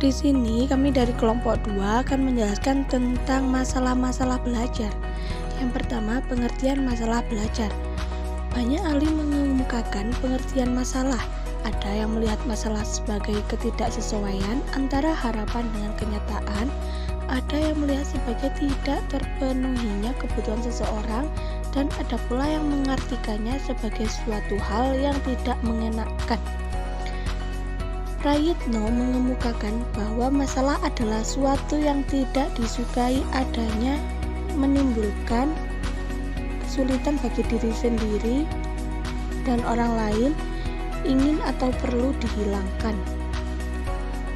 Di sini kami dari kelompok 2 akan menjelaskan tentang masalah-masalah belajar. Yang pertama, pengertian masalah belajar. Banyak ahli mengemukakan pengertian masalah. Ada yang melihat masalah sebagai ketidaksesuaian antara harapan dengan kenyataan. Ada yang melihat sebagai tidak terpenuhinya kebutuhan seseorang, dan ada pula yang mengartikannya sebagai suatu hal yang tidak mengenakan. Prayitno mengemukakan bahwa masalah adalah suatu yang tidak disukai adanya, menimbulkan kesulitan bagi diri sendiri dan orang lain, ingin atau perlu dihilangkan.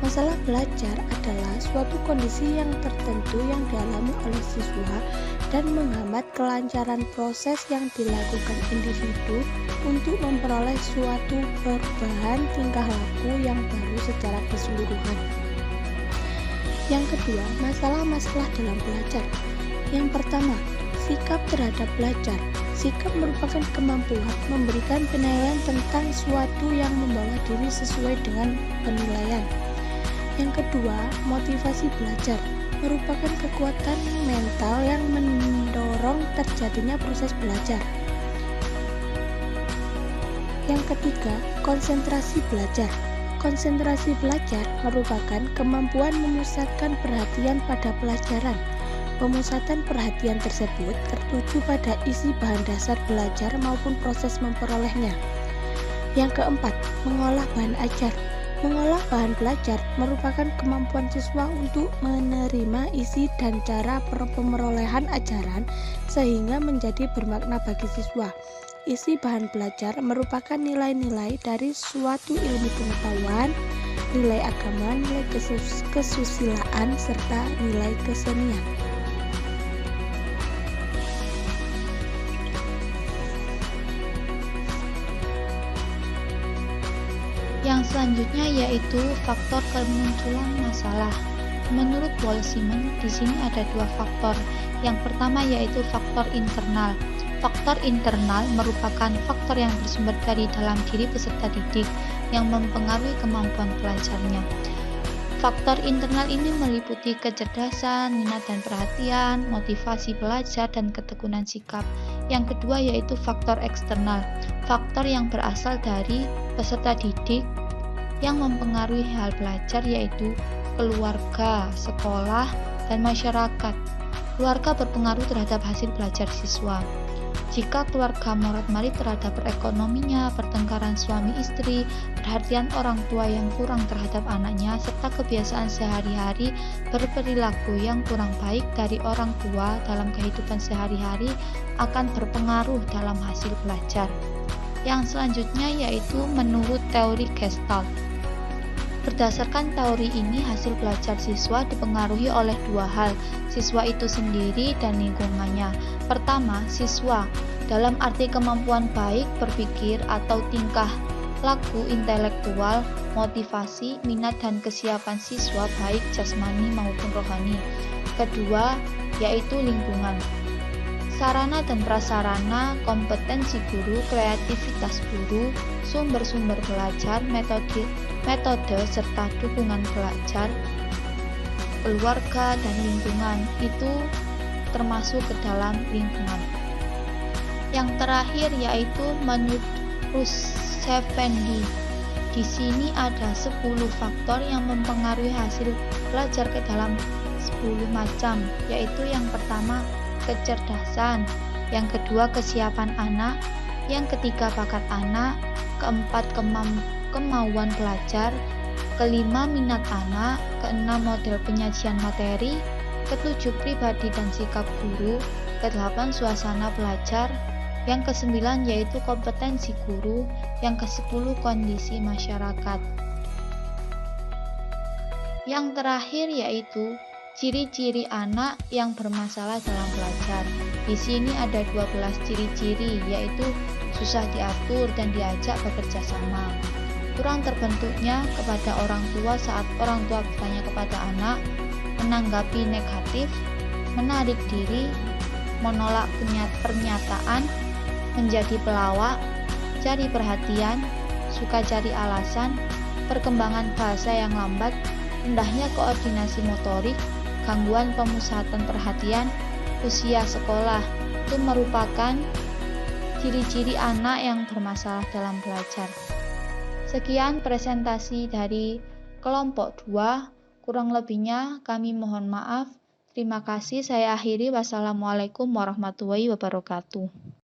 Masalah belajar adalah suatu kondisi yang tertentu yang dialami oleh siswa dan menghambat kelancaran proses yang dilakukan individu untuk memperoleh suatu perubahan tingkah laku yang baru secara keseluruhan. Yang kedua, masalah-masalah dalam belajar. Yang pertama, sikap terhadap belajar. Sikap merupakan kemampuan memberikan penilaian tentang suatu yang membawa diri sesuai dengan penilaian. Yang kedua, motivasi belajar merupakan kekuatan mental yang mendorong terjadinya proses belajar. Yang ketiga, konsentrasi belajar. Konsentrasi belajar merupakan kemampuan memusatkan perhatian pada pelajaran. Pemusatan perhatian tersebut tertuju pada isi bahan dasar belajar maupun proses memperolehnya. Yang keempat, mengolah bahan ajar. Mengolah bahan belajar merupakan kemampuan siswa untuk menerima isi dan cara pemerolehan ajaran sehingga menjadi bermakna bagi siswa. Isi bahan belajar merupakan nilai-nilai dari suatu ilmu pengetahuan, nilai agama, nilai kesusilaan, serta nilai kesenian. Yang selanjutnya yaitu faktor kemunculan masalah. Menurut Wolzman, di sini ada dua faktor. Yang pertama yaitu faktor internal. Faktor internal merupakan faktor yang bersumber dari dalam diri peserta didik yang mempengaruhi kemampuan pelajarnya. Faktor internal ini meliputi kecerdasan, minat dan perhatian, motivasi belajar, dan ketekunan sikap. Yang kedua yaitu faktor eksternal. Faktor yang berasal dari peserta didik yang mempengaruhi hal belajar yaitu keluarga, sekolah, dan masyarakat. Keluarga berpengaruh terhadap hasil belajar siswa. Jika keluarga morat-marit terhadap perekonominya, pertengkaran suami istri, perhatian orang tua yang kurang terhadap anaknya, serta kebiasaan sehari-hari berperilaku yang kurang baik dari orang tua dalam kehidupan sehari-hari akan berpengaruh dalam hasil belajar. Yang selanjutnya yaitu menurut teori Gestalt. Berdasarkan teori ini, hasil belajar siswa dipengaruhi oleh dua hal, siswa itu sendiri dan lingkungannya. Pertama, siswa, dalam arti kemampuan baik berpikir atau tingkah laku intelektual, motivasi, minat, dan kesiapan siswa baik jasmani maupun rohani. Kedua, yaitu lingkungan. Sarana dan prasarana, kompetensi guru, kreativitas guru, sumber-sumber belajar, metode serta dukungan belajar, keluarga dan lingkungan itu termasuk ke dalam lingkungan. Yang terakhir yaitu menurut Ruseffendi. Di sini ada 10 faktor yang mempengaruhi hasil belajar ke dalam 10 macam, yaitu yang pertama kecerdasan, yang kedua kesiapan anak, yang ketiga bakat anak, keempat kemauan belajar, kelima minat anak, keenam model penyajian materi, ketujuh pribadi dan sikap guru, kedelapan suasana belajar, yang kesembilan yaitu kompetensi guru, yang kesepuluh kondisi masyarakat. Yang terakhir yaitu ciri-ciri anak yang bermasalah dalam belajar. Di sini ada 12 ciri-ciri, yaitu susah diatur dan diajak bekerja sama. Kurang terbentuknya kepada orang tua saat orang tua bertanya kepada anak, menanggapi negatif, menarik diri, menolak pernyataan, menjadi pelawak, cari perhatian, suka cari alasan, perkembangan bahasa yang lambat, rendahnya koordinasi motorik, gangguan pemusatan perhatian, usia sekolah. Itu merupakan ciri-ciri anak yang bermasalah dalam belajar. Sekian presentasi dari kelompok 2, kurang lebihnya kami mohon maaf. Terima kasih, saya akhiri. Wassalamualaikum warahmatullahi wabarakatuh.